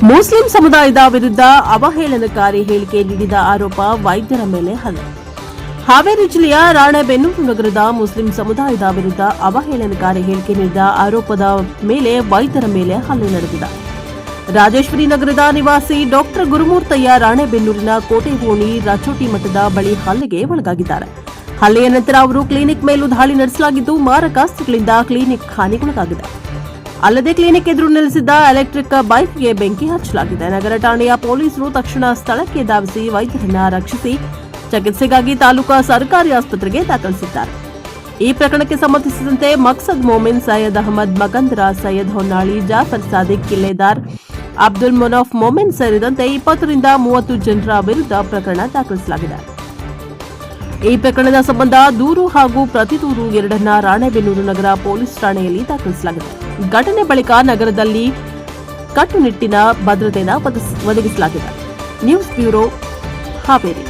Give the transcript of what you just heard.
Muslim ಸಮುದಾಯದ ವಿರುದ್ಧ ಅವಹೇಳನಕಾರಿ ಹೇಳಿಕೆ ನೀಡಿದ ಆರೋಪ ವೈದ್ಯರ ಮೇಲೆ ಹಲ್ಲೆ. ಹಾವೇರಿ ಜಿಲ್ಲೆಯ ರಾಣೆಬೆನ್ನೂರು ನಗರದ ಮುಸ್ಲಿಂ ಸಮುದಾಯದ ವಿರುದ್ಧ ಅವಹೇಳನಕಾರಿ ಹೇಳಿಕೆ ನೀಡಿದ ಆರೋಪದ ಮೇಲೆ ವೈದ್ಯರ ಮೇಲೆ ಹಲ್ಲೆ ನಡೆದಿದೆ. ರಾಜೇಶ್ವರಿ ನಗರದ ನಿವಾಸಿ ಡಾಕ್ಟರ್ ಗುರುಮೂರ್ತಯ್ಯ ರಾಣೆಬೆನ್ನೂರಿನ ಕೋಟೆ ಓಣಿ ರಚೋಟಿ ಮಠದ ಬಳಿ ಹಲ್ಲೆಗೆ ಒಳಗಾಗಿದ್ದಾರೆ. ಹಲ್ಲೆಯ ನಂತರ ಅವರು ಕ್ಲಿನಿಕ್ ಮೇಲೂ ದಾಳಿ ನಡೆಸಲಾಗಿದ್ದು ಮಾರಕಾಸ್ತ್ರಗಳಿಂದ ಕ್ಲಿನಿಕ್ ಹಾನಿಗೊಳಗಾಗಿದೆ. ಅಲ್ಲದೆ ಕ್ಲಿನಿಕ್ ಎದುರು ನಿಲ್ಲಿಸಿದ್ದ ಎಲೆಕ್ಟ್ರಿಕ್ ಬೈಕ್ಗೆ ಬೆಂಕಿ ಹಚ್ಚಲಾಗಿದೆ. ನಗರ ಠಾಣೆಯ ಪೊಲೀಸರು ತಕ್ಷಣ ಸ್ಥಳಕ್ಕೆ ಧಾವಿಸಿ ವೈದ್ಯರನ್ನ ರಕ್ಷಿಸಿ ಚಿಕಿತ್ಸೆಗಾಗಿ ತಾಲೂಕಾ ಸರ್ಕಾರಿ ಆಸ್ಪತ್ರೆಗೆ ದಾಖಲಿಸಿದ್ದಾರೆ. ಈ ಪ್ರಕರಣಕ್ಕೆ ಸಂಬಂಧಿಸಿದಂತೆ ಮಕ್ಸದ್ ಮೊಮಿನ್, ಸೈಯದ್ ಅಹಮದ್ ಮಗಂದರ, ಸೈಯದ್ ಹೊನ್ನಾಳಿ, ಜಾಫರ್ ಸಾದಿಕ್ ಕಿಲ್ಲೆದಾರ್, ಅಬ್ದುಲ್ ಮುನಾಫ್ ಮೊಮಿನ್ ಸೇರಿದಂತೆ 20 ರಿಂದ 30 ಜನರ ವಿರುದ್ಧ ಪ್ರಕರಣ ದಾಖಲಿಸಲಾಗಿದೆ. ಈ ಪ್ರಕರಣದ ಸಂಬಂಧ ದೂರು ಹಾಗೂ ಪ್ರತಿದೂರು ಎರಡನ್ನ ರಾಣೆಬೆನ್ನೂರು ನಗರ ಪೊಲೀಸ್ ಠಾಣೆಯಲ್ಲಿ ದಾಖಲಿಸಲಾಗಿದೆ. ಘಟನೆ ಬಳಿಕ ನಗರದಲ್ಲಿ ಕಟ್ಟುನಿಟ್ಟಿನ ಭದ್ರತೆಯನ್ನು ಒದಗಿಸಲಾಗಿದೆ. News bureau, Haveri.